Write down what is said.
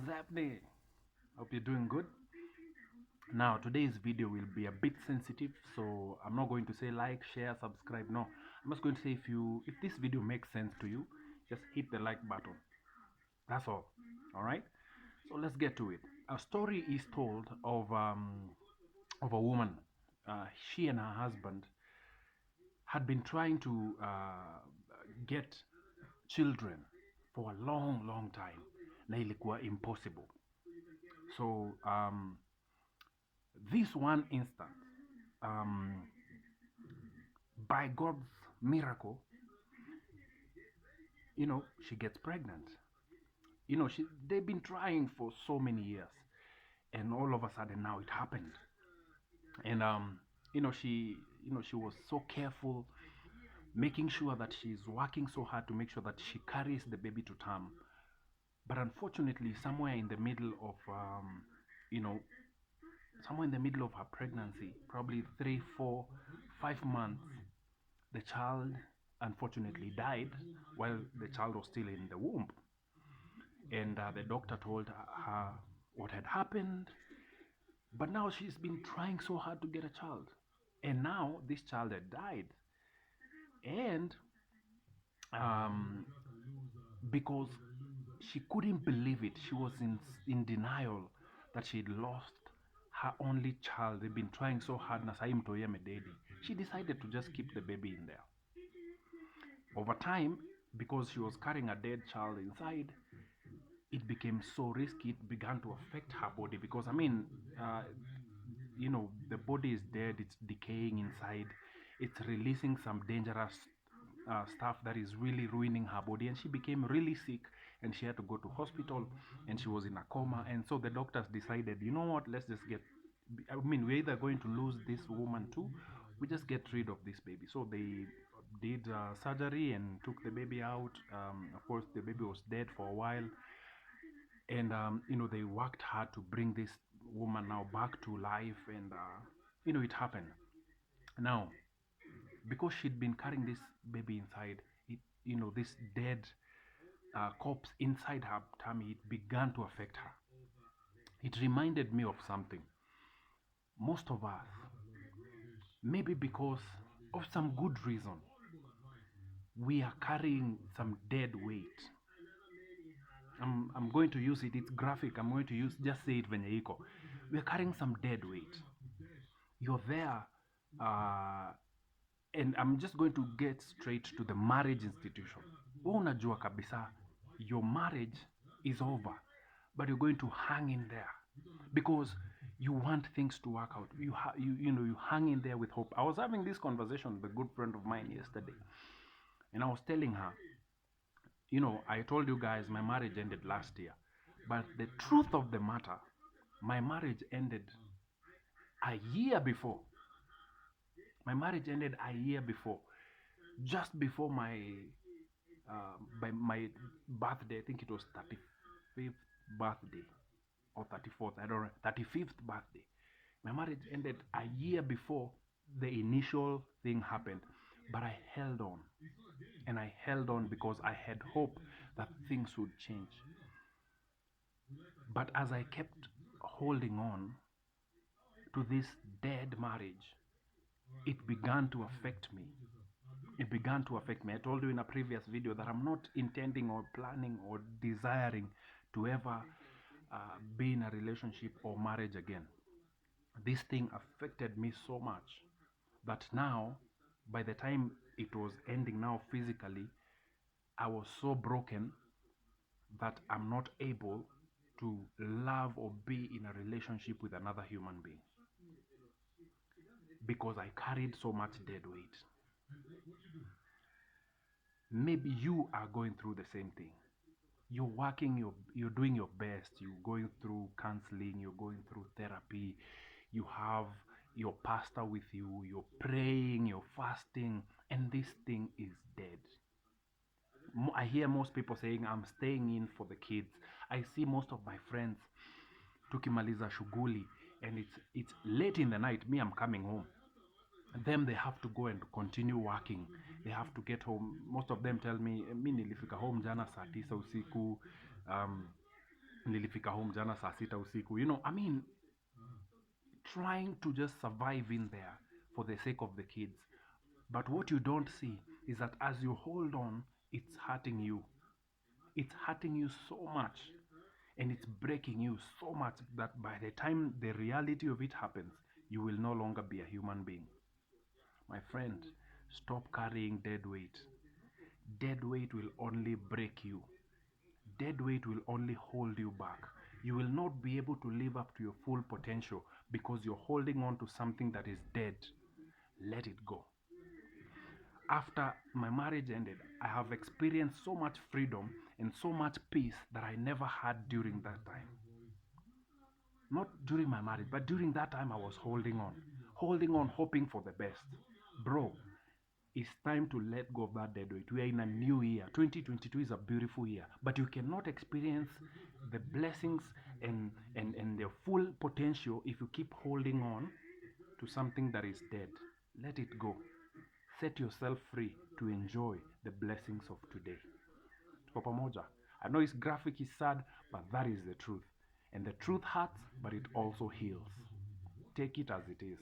happening? Hope you're doing good. Now, today's video will be a bit sensitive, so I'm not going to say like, share, subscribe. No, I'm just going to say if this video makes sense to you, just hit the like button. That's all. All right. So let's get to it. A story is told of a woman. She and her husband had been trying to get children for a long time, na ilikuwa impossible. So this one instance, um, by God's miracle, she gets pregnant. They've been trying for so many years, and all of a sudden now it happened. And she was so careful, making sure that she's working so hard to make sure that she carries the baby to term. But unfortunately, somewhere in the middle of you know somewhere in the middle of her pregnancy, probably 3, 4, 5 months, the child unfortunately died while the child was still in the womb. And the doctor told her what had happened. But now she's been trying so hard to get a child. And now this child had died. And because she couldn't believe it, she was in denial that she'd lost her only child. They've been trying so hard na sahi mtoi amededi. She decided to just keep the baby in there. Over time, because she was carrying a dead child inside, it became so risky. It began to affect her body because the body is dead, it's decaying inside, it's releasing some dangerous stuff that is really ruining her body, and she became really sick and she had to go to hospital and she was in a coma. And so the doctors decided, you know what, let's just we're either going to lose this woman too, we just get rid of this baby. So they did surgery and took the baby out. Of course, the baby was dead for a while, and they worked hard to bring this woman now back to life. And it happened. Now, because she'd been carrying this baby inside it, this dead corpse inside her tummy, it began to affect her. It reminded me of something. Most of us, maybe because of some good reason, we are carrying some dead weight. I'm going to use it. It's graphic. I'm going to just say it venye iko. We're carrying some dead weight. You're there, and I'm just going to get straight to the marriage institution. Unajua kabisa, your marriage is over, but you're going to hang in there because you want things to work out. You hang in there with hope. I was having this conversation with a good friend of mine yesterday, and I was telling her, I told you guys my marriage ended last year. But the truth of the matter, my marriage ended a year before. My marriage ended a year before. Just before by my birthday. I think it was 35th birthday or 34th, I don't know, 35th birthday. My marriage ended a year before the initial thing happened. But I held on. And I held on because I had hope that things would change. But as I kept holding on to this dead marriage, it began to affect me. It began to affect me. I told you in a previous video that I'm not intending or planning or desiring to ever be in a relationship or marriage again. This thing affected me so much that now, by the time it was ending now physically, I was so broken that I'm not able to love or be in a relationship with another human being because I carried so much dead weight. Maybe you are going through the same thing. You're working, you're doing your best, you're going through counseling, you're going through therapy, you have your pastor with you, you're praying, you're fasting, and this thing is dead. I hear most people saying, I'm staying in for the kids. I see most of my friends tukimaliza shughuli and it's late in the night, me I'm coming home, them they have to go and continue working. They have to get home. Most of them tell me, mi nilifika home jana saa 9 usiku. nilifika home jana saa sita usiku. I mean, trying to just survive in there for the sake of the kids. But what you don't see is that as you hold on, it's hurting you. It's hurting you so much, and it's breaking you so much that by the time the reality of it happens, you will no longer be a human being. My friend, stop carrying dead weight. Dead weight will only break you. Dead weight will only hold you back. You will not be able to live up to your full potential because you're holding on to something that is dead. Let it go. After my marriage ended, I have experienced so much freedom and so much peace that I never had during that time. Not during my marriage, but during that time I was holding on, hoping for the best. Bro, it's time to let go of that dead weight. We are in a new year. 2022 is a beautiful year, but you cannot experience the blessings and their full potential if you keep holding on to something that is dead. Let it go. Set yourself free to enjoy the blessings of today. Tuko pamoja? I know it's graphic, it's sad, but that is the truth. And the truth hurts, but it also heals. Take it as it is.